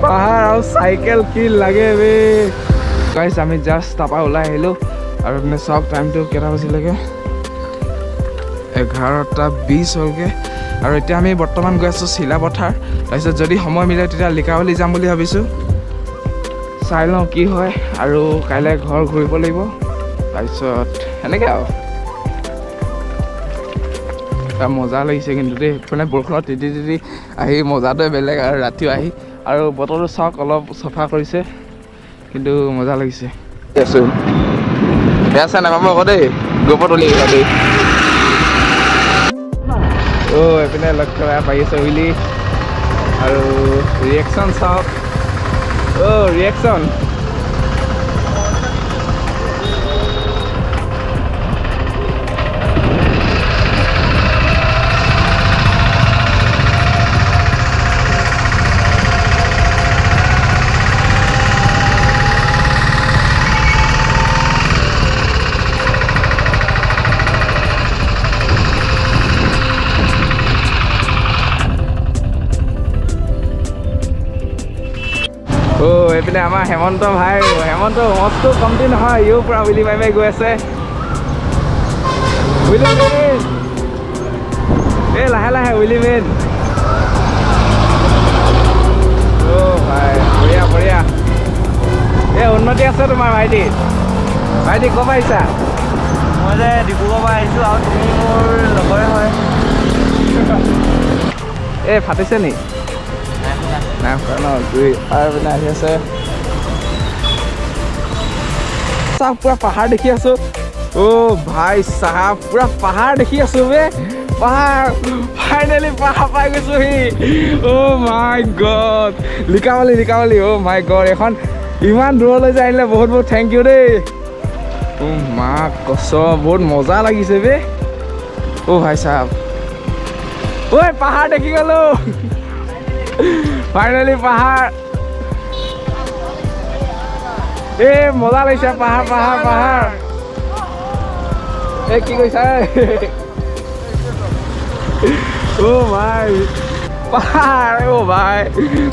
পাহাৰ আৰু চাইকেল কি লাগে বে গাইছ আমি জাষ্ট তাৰপৰা ওলাই আহিলোঁ আৰু মানে চাওক টাইমটো কেইটা বাজিলেগৈ 11:20 হ'লগৈ আৰু এতিয়া আমি বৰ্তমান গৈ আছোঁ চিলাপথাৰ তাৰপিছত যদি সময় মিলে তেতিয়া লিকাৱলী যাম বুলি ভাবিছোঁ চাই লওঁ কি হয় আৰু কাইলৈ ঘৰ ঘূৰিব লাগিব তাৰপিছত সেনেকৈ আৰু মজা লাগিছে কিন্তু দেই মানে বৰষুণত তিতি তিতি আহি মজাটোৱে বেলেগ আৰু ৰাতিও আহি আৰু বতৰটো চাওক অলপ চফা কৰিছে কিন্তু মজা লাগিছে আছোঁ বেয়া চাই নাপাব আকৌ দেই গ্ৰুপত উলিয়াই দেই এইপিনে লক্ষ্য পাই আছে উইলি আৰু ৰিয়েকশ্যন চাওক ৰিয়েকশ্যন এইপিনে আমাৰ হেমন্ত ভাই হেমন্ত মজটো কমটি নহয় ইও পূৰা উইলি মাৰি মাৰি গৈ আছে উইলি মেইন এই লাহে লাহে উইলি মেইন ভাই বঢ়িয়া বঢ়িয়া এই উন্নতি আছে তোমাৰ ভাইটি ভাইটি ক'ৰ পৰা আহিছা মই যে ডিব্ৰুগড়ৰ পৰা আহিছোঁ আৰু তুমি মোৰ লগৰে হয় এই ফাটিছে নি নাই ন দুই পাৰ পিনে আহি আছে চাহ পুৰা পাহাৰ দেখি আছো ভাই চাহ পুৰা পাহাৰ দেখি আছো বে পাহাৰ ফাইনেলি পাহাৰ পাই গৈছোহি মাই গড লিকাৱলী মাই গড এখন ইমান দূৰলৈ যে আহিলে বহুত বহুত থেংক ইউ দেই মা কচম বহুত মজা লাগিছে বে ভাই চাহ পাহাৰ দেখি গ'লো ফাইনেলি পাহাৰ মজা লাগিছে পাহাৰ পাহাৰ পাহাৰ কি কৈছা ভাই পাহাৰ ভাই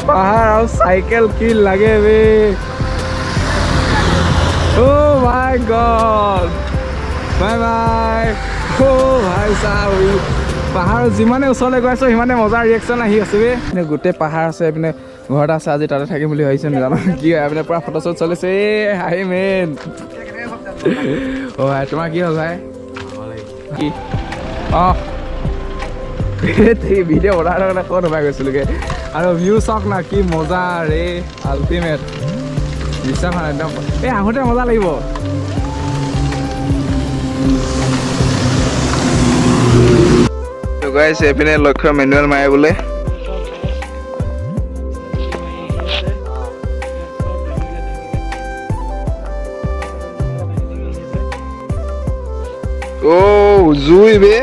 পাহাৰ আৰু চাইকেল কি লাগে বে মাই গড বাই বাই ভাই চাহ পাহাৰ যিমানে ওচৰলৈ গৈ আছোঁ সিমানে মজাৰ ৰিয়েকশ্যন আহি আছে বে গোটেই পাহাৰ আছে এইপিনে ঘৰত আছে আজি তাতে থাকিম বুলি ভাবিছোঁ নাজানো কি হয় এইপিনে পূৰা ফটো শ্বুট চলিছে হাই মেইন ভাই তোমাৰ কি হ'ল ভাই কি ভিডিঅ' বনাই কাৰণে ক'ত সোমাই গৈছিলোঁগৈ আৰু ভিউ চাওক না কি মজা ৰে আল্টিমেট বিশ্বাস হয় একদম আহোঁতে মজা লাগিব গাইছে এইপিনে লক্ষ্য মেনুৱেল মাৰে বোলে জুই বে